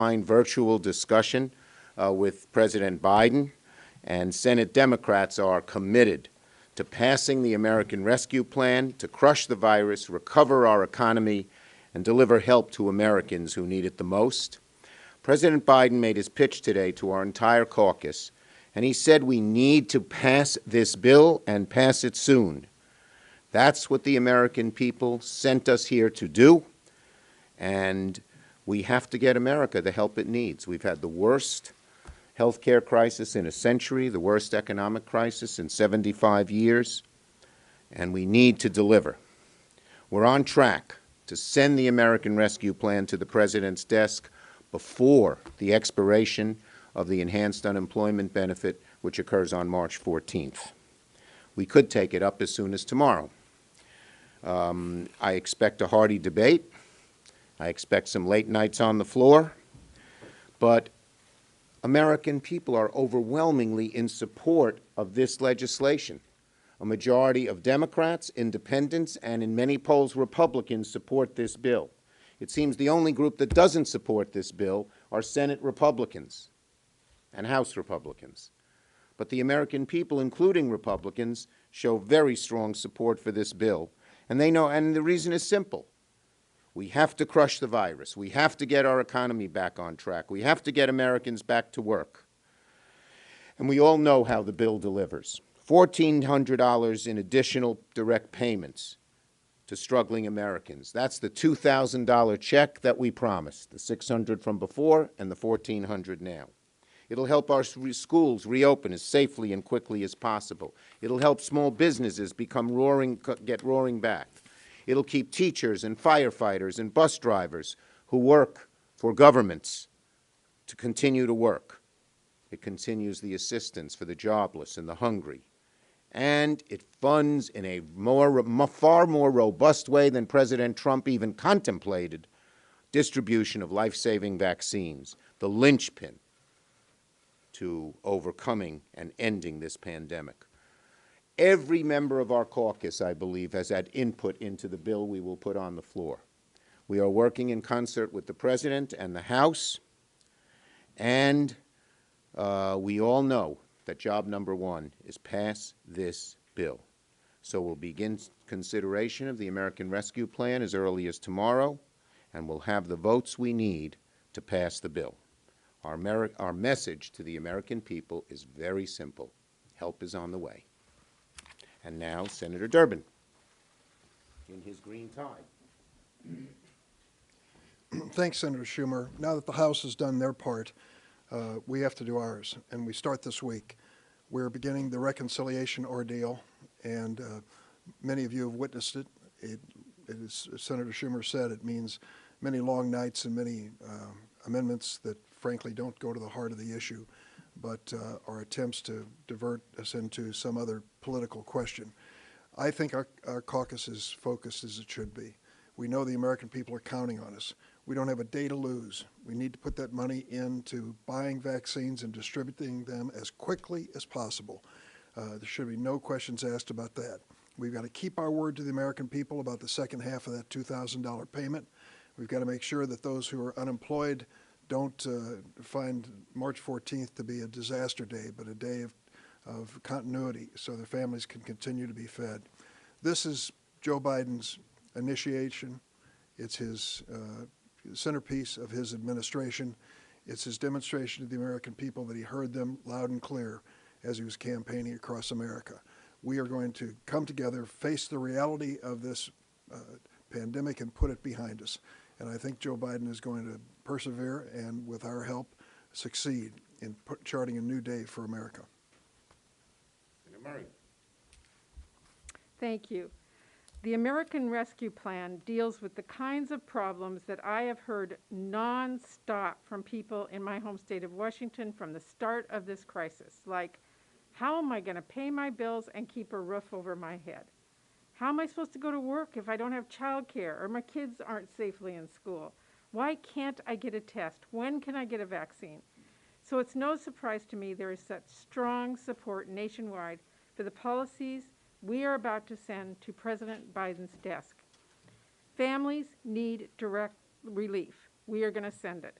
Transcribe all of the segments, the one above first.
virtual discussion with President Biden, and Senate Democrats are committed to passing the American Rescue Plan to crush the virus, recover our economy, and deliver help to Americans who need it the most. President Biden made his pitch today to our entire caucus, and he said we need to pass this bill and pass it soon. That's what the American people sent us here to do, and we have to get America the help it needs. We've had the worst health care crisis in a century, the worst economic crisis in 75 years, and we need to deliver. We're on track to send the American Rescue Plan to the President's desk before the expiration of the enhanced unemployment benefit, which occurs on March 14th. We could take it up as soon as tomorrow. I expect a hearty debate. I expect some late nights on the floor. But American people are overwhelmingly in support of this legislation. A majority of Democrats, independents, and in many polls, Republicans support this bill. It seems the only group that doesn't support this bill are Senate Republicans and House Republicans. But the American people, including Republicans, show very strong support for this bill. And they know, and the reason is simple. We have to crush the virus. We have to get our economy back on track. We have to get Americans back to work. And we all know how the bill delivers. $1,400 in additional direct payments to struggling Americans. That's the $2,000 check that we promised, the $600 from before and the $1,400 now. It'll help our schools reopen as safely and quickly as possible. It'll help small businesses get roaring back. It'll keep teachers and firefighters and bus drivers who work for governments to continue to work. It continues the assistance for the jobless and the hungry. And it funds in a far more robust way than President Trump even contemplated distribution of life-saving vaccines, the linchpin to overcoming and ending this pandemic. Every member of our caucus, I believe, has had input into the bill we will put on the floor. We are working in concert with the President and the House, and we all know that job number one is pass this bill. So we'll begin consideration of the American Rescue Plan as early as tomorrow, and we'll have the votes we need to pass the bill. Our message to the American people is very simple. Help is on the way. And now, Senator Durbin, in his green tie. Thanks, Senator Schumer. Now that the House has done their part, we have to do ours, and we start this week. We're beginning the reconciliation ordeal, and many of you have witnessed it. It is, as Senator Schumer said, it means many long nights and many amendments that, frankly, don't go to the heart of the issue, but are attempts to divert us into some other political question. I think our caucus is focused as it should be. We know the American people are counting on us. We don't have a day to lose. We need to put that money into buying vaccines and distributing them as quickly as possible. There should be no questions asked about that. We've got to keep our word to the American people about the second half of that $2,000 payment. We've got to make sure that those who are unemployed don't find March 14th to be a disaster day, but a day of continuity so their families can continue to be fed. This is Joe Biden's initiation. It's his centerpiece of his administration. It's his demonstration to the American people that he heard them loud and clear as he was campaigning across America. We are going to come together, face the reality of this pandemic, and put it behind us. And I think Joe Biden is going to persevere and, with our help, succeed in charting a new day for America. Senator Murray. Thank you. The American Rescue Plan deals with the kinds of problems that I have heard nonstop from people in my home state of Washington from the start of this crisis, like, how am I going to pay my bills and keep a roof over my head? How am I supposed to go to work if I don't have childcare or my kids aren't safely in school? Why can't I get a test? When can I get a vaccine? So it's no surprise to me there is such strong support nationwide for the policies we are about to send to President Biden's desk. Families need direct relief. We are going to send it.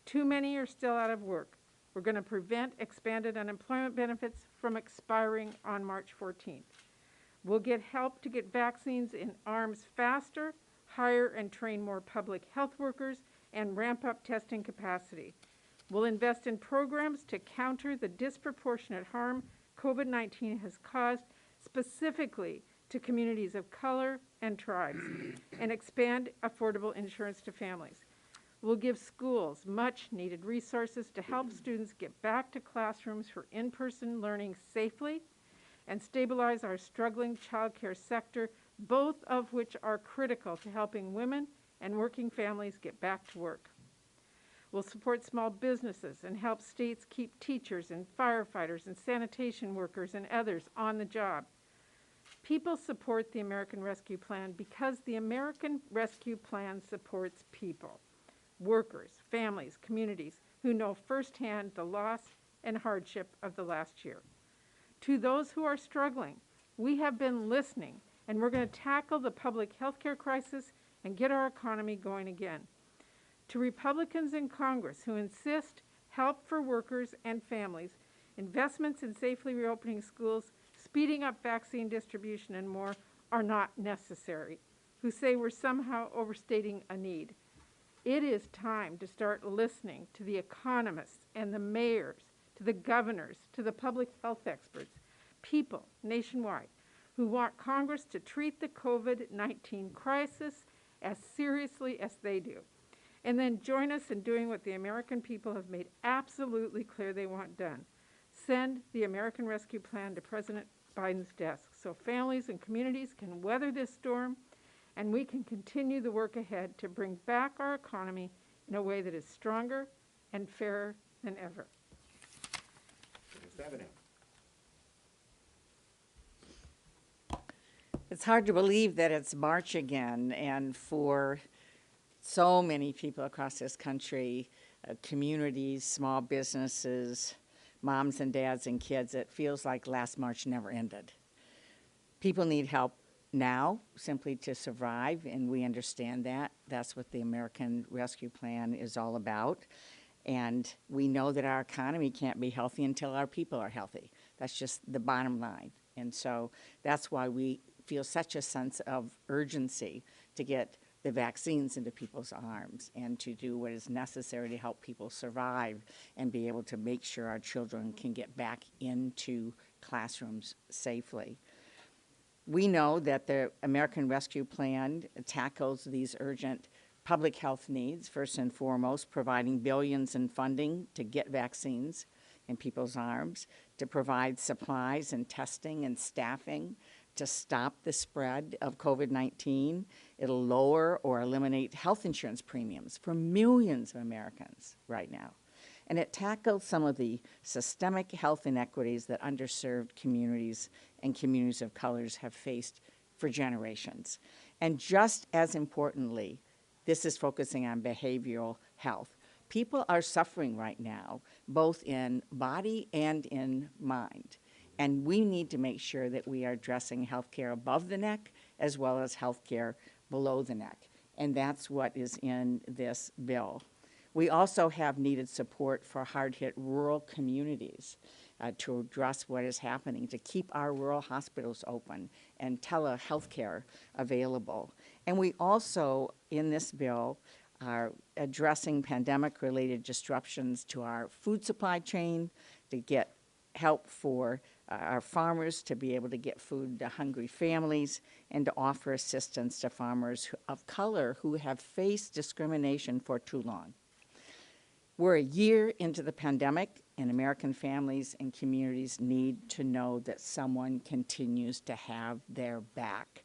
Too many are still out of work. We're going to prevent expanded unemployment benefits from expiring on March 14th. We'll get help to get vaccines in arms faster, hire and train more public health workers, and ramp up testing capacity. We'll invest in programs to counter the disproportionate harm COVID-19 has caused, specifically to communities of color and tribes, and expand affordable insurance to families. We'll give schools much-needed resources to help students get back to classrooms for in-person learning safely and stabilize our struggling child care sector, both of which are critical to helping women and working families get back to work. We'll support small businesses and help states keep teachers and firefighters and sanitation workers and others on the job. People support the American Rescue Plan because the American Rescue Plan supports people, workers, families, communities who know firsthand the loss and hardship of the last year. To those who are struggling, we have been listening, and we're going to tackle the public health care crisis and get our economy going again. To Republicans in Congress who insist help for workers and families, investments in safely reopening schools, speeding up vaccine distribution, and more are not necessary, who say we're somehow overstating a need. It is time to start listening to the economists and the mayors, to the governors, to the public health experts, people nationwide who want Congress to treat the COVID-19 crisis as seriously as they do. And then join us in doing what the American people have made absolutely clear they want done. Send the American Rescue Plan to President Biden's desk so families and communities can weather this storm and we can continue the work ahead to bring back our economy in a way that is stronger and fairer than ever. It's hard to believe that it's March again, and for so many people across this country, communities, small businesses, moms and dads and kids, it feels like last March never ended. People need help now simply to survive, and we understand that. That's what the American Rescue Plan is all about. And we know that our economy can't be healthy until our people are healthy. That's just the bottom line. And so that's why we feel such a sense of urgency to get the vaccines into people's arms and to do what is necessary to help people survive and be able to make sure our children can get back into classrooms safely. We know that the American Rescue Plan tackles these urgent public health needs, first and foremost, providing billions in funding to get vaccines in people's arms, to provide supplies and testing and staffing to stop the spread of COVID-19. It'll lower or eliminate health insurance premiums for millions of Americans right now. And it tackles some of the systemic health inequities that underserved communities and communities of colors have faced for generations. And just as importantly, this is focusing on behavioral health. People are suffering right now, both in body and in mind. And we need to make sure that we are addressing health care above the neck as well as health care below the neck. And that's what is in this bill. We also have needed support for hard-hit rural communities to address what is happening, to keep our rural hospitals open and telehealth care available. And we also, in this bill, are addressing pandemic-related disruptions to our food supply chain, to get help for our farmers to be able to get food to hungry families, and to offer assistance to farmers of color who have faced discrimination for too long. We're a year into the pandemic, and American families and communities need to know that someone continues to have their back.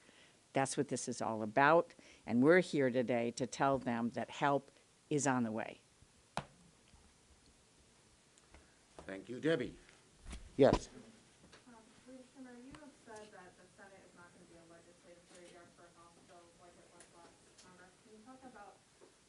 That's what this is all about, and we're here today to tell them that help is on the way. Thank you, Debbie. Yes. Leader Schumer, you have said that the Senate is not going to be a legislative graveyard for House bills like it was last Congress. Can you talk about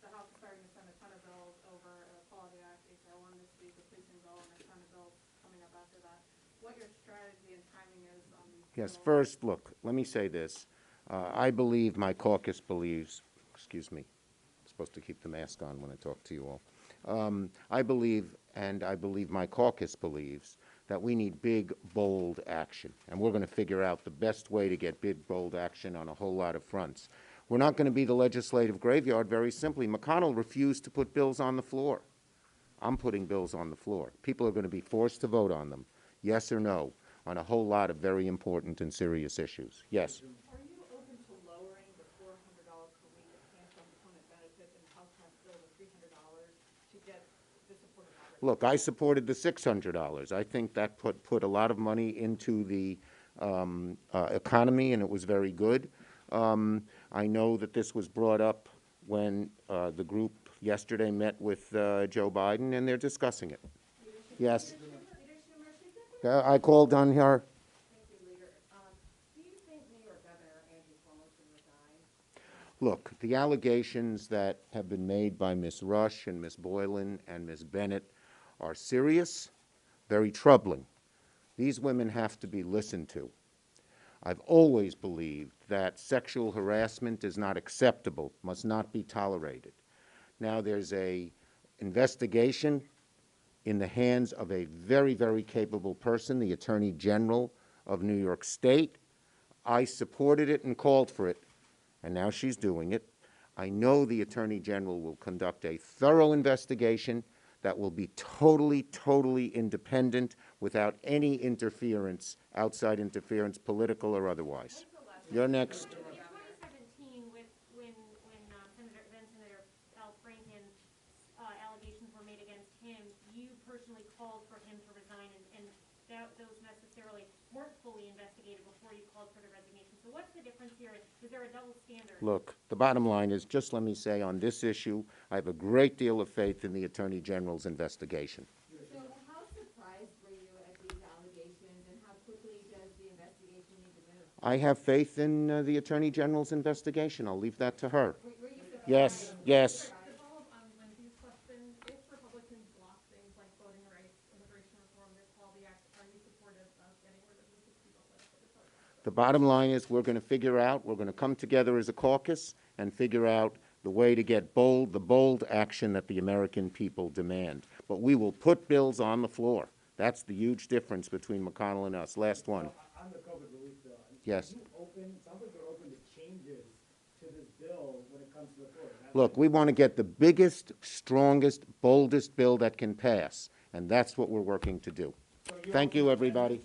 the House starting to send a ton of bills over, Equality Act, HR 1 this week, the policing bill, and a ton of bills coming up after that? What your strategy and timing is on these bills? Yes, first, look, let me say this. I believe, my caucus believes, excuse me, I'm supposed to keep the mask on when I talk to you all. I believe, and I believe my caucus believes, that we need big, bold action. And we're going to figure out the best way to get big, bold action on a whole lot of fronts. We're not going to be the legislative graveyard, very simply. McConnell refused to put bills on the floor. I'm putting bills on the floor. People are going to be forced to vote on them, yes or no, on a whole lot of very important and serious issues. Yes? Are you open to lowering the $400 per week expansion component benefit and House Tax Bill to $300 to get the support of moderate? Look, I supported the $600. I think that put a lot of money into the economy, and it was very good. I know that this was brought up when the group yesterday met with Joe Biden, and they're discussing it. Yes. I called on her. Thank you, Leader. Do you think New York Governor Andrew Cuomo should resign? Look, the allegations that have been made by Ms. Rush and Ms. Boylan and Ms. Bennett are serious, very troubling. These women have to be listened to. I've always believed that sexual harassment is not acceptable, must not be tolerated. Now there's an investigation in the hands of a very, very capable person, the Attorney General of New York State. I supported it and called for it, and now she's doing it. I know the Attorney General will conduct a thorough investigation that will be totally, totally independent without any interference, outside interference, political or otherwise. You're next. In 2017, when Senator Al Franken's allegations were made against him, you personally called for him to resign, and those necessarily weren't fully investigated before you called for the resignation. So what's the difference here? Is there a double standard? Look, the bottom line is, just let me say on this issue, I have a great deal of faith in the Attorney General's investigation. So how surprised were you at these allegations, and how quickly does the investigation need to move? I have faith in the Attorney General's investigation. I'll leave that to her. Were you surprised? Yes, yes. To follow up on Lindsay's question, if Republicans block things like voting rights, immigration reform, this Quality Act, are you supportive of getting rid of the 60 vote limit? The bottom line is we're going to figure out, we're going to come together as a caucus and figure out the way to get the bold action that the American people demand. But we will put bills on the floor. That's the huge difference between McConnell and us. Last one. On the COVID relief bill, Yes. sounds like they're open to changes to this bill when it comes to the floor. Look, we want to get the biggest, strongest, boldest bill that can pass, and that's what we're working to do. Thank you, everybody.